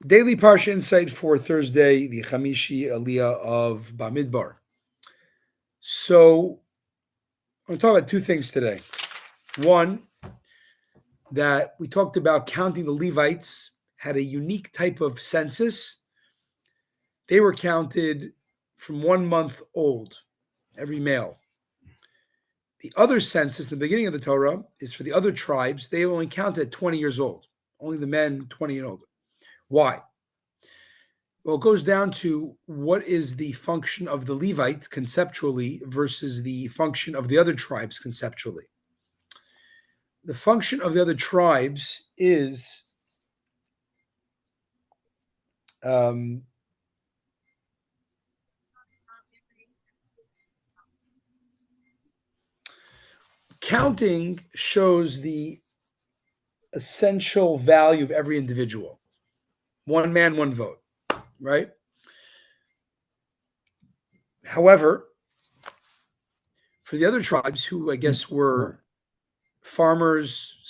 Daily Parsha Insight for Thursday, the Chamishi Aliyah of Bamidbar. So, I'm going to talk about two things today. One, that we talked about counting the Levites had a unique type of census. They were counted from 1 month old, every male. The other census, the beginning of the Torah, is for the other tribes. They only counted at 20 years old, only the men 20 and older. Why? Well, it goes down to what is the function of the Levites conceptually versus the function of the other tribes conceptually. The function of the other tribes is counting shows the essential value of every individual. One man, one vote, right? However, for the other tribes, who I guess were farmers,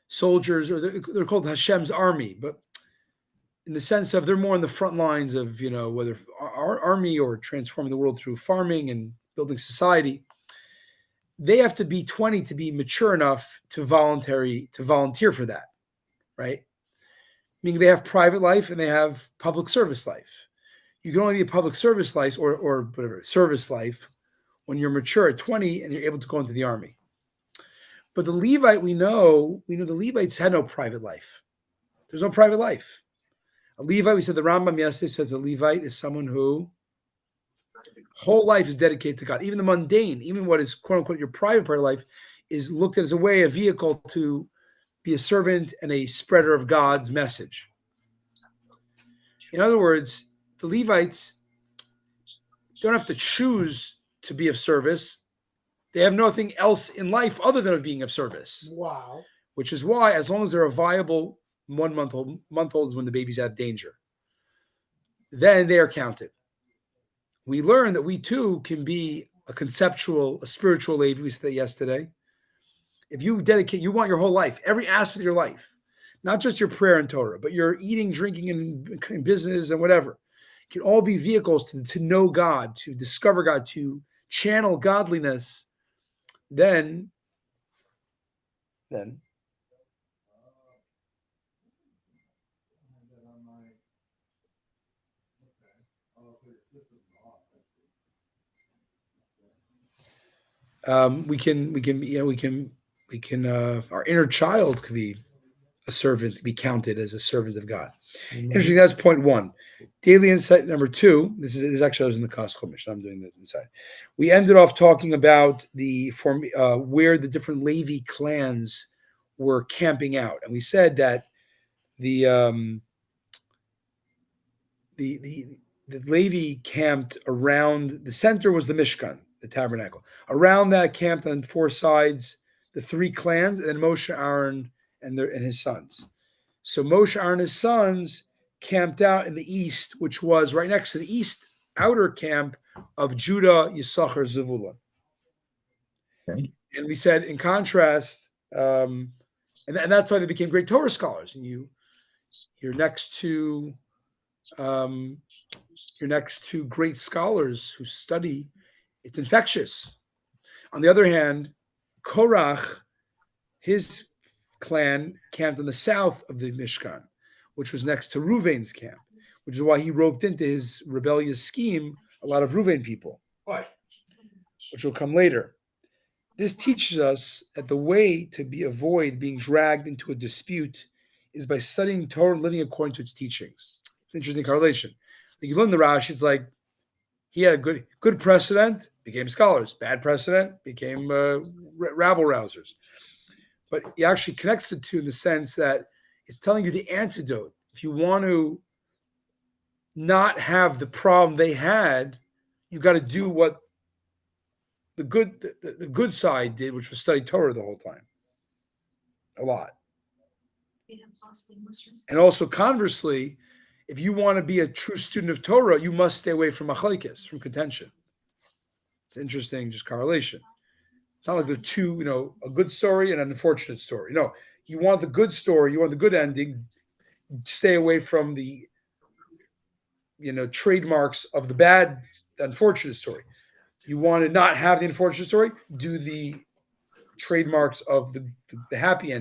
soldiers, or they're called Hashem's army, but in the sense of they're more in the front lines of, whether our army or transforming the world through farming and building society, they have to be 20 to be mature enough to volunteer for that, right? Meaning they have private life and they have public service life. You can only be a public service life or whatever service life when you're mature at 20 and you're able to go into the army. But the Levite, we know the Levites had no private life. There's no private life. A Levite, we said the Rambam yesterday says a Levite is someone who whole life is dedicated to God. Even the mundane, even what is quote unquote your private part of life, is looked at as a vehicle to be a servant and a spreader of God's message. In other words, the Levites don't have to choose to be of service. They have nothing else in life other than of being of service. Wow. Which is why, as long as they're a viable 1 month old is when the baby's out of danger. Then they are counted. We learn that we too can be a spiritual Levi. We said that yesterday. If you dedicate, you want your whole life, every aspect of your life, not just your prayer and Torah, but your eating, drinking, and business and whatever, can all be vehicles to know God, to discover God, to channel godliness. Then we can our inner child could be a servant, to be counted as a servant of God. Mm-hmm. Interesting. That's point one. Daily insight number two. This actually I was in the Kaschomish. I'm doing the inside. We ended off talking about where the different Levi clans were camping out, and we said that the Levi camped around the center was the Mishkan, the tabernacle. Around that camped on four sides the three clans, and then Moshe, Aaron, and his sons. So Moshe, Aaron, and his sons camped out in the east, which was right next to the east outer camp of Judah, Yisachar, Zevulun. Okay. And we said, in contrast, and that's why they became great Torah scholars. And you're next to great scholars who study. It's infectious. On the other hand, Korach, his clan camped in the south of the Mishkan, which was next to Ruvain's camp, which is why he roped into his rebellious scheme a lot of Ruvain people, which will come later. This teaches us that the way to avoid being dragged into a dispute is by studying Torah and living according to its teachings. Interesting correlation. Like you learn the Rashi, it's like he had a good precedent, became scholars. Bad precedent, became rabble rousers. But he actually connects the two in the sense that it's telling you the antidote. If you want to not have the problem they had, you got to do what the good side did, which was study Torah the whole time, a lot. And also conversely, if you want to be a true student of Torah, you must stay away from machlekes, from contention. It's interesting, just correlation. It's not like they're two, a good story and an unfortunate story. No, you want the good story, you want the good ending. stay away from the trademarks of the bad, unfortunate story. You want to not have the unfortunate story, do the trademarks of the happy ending.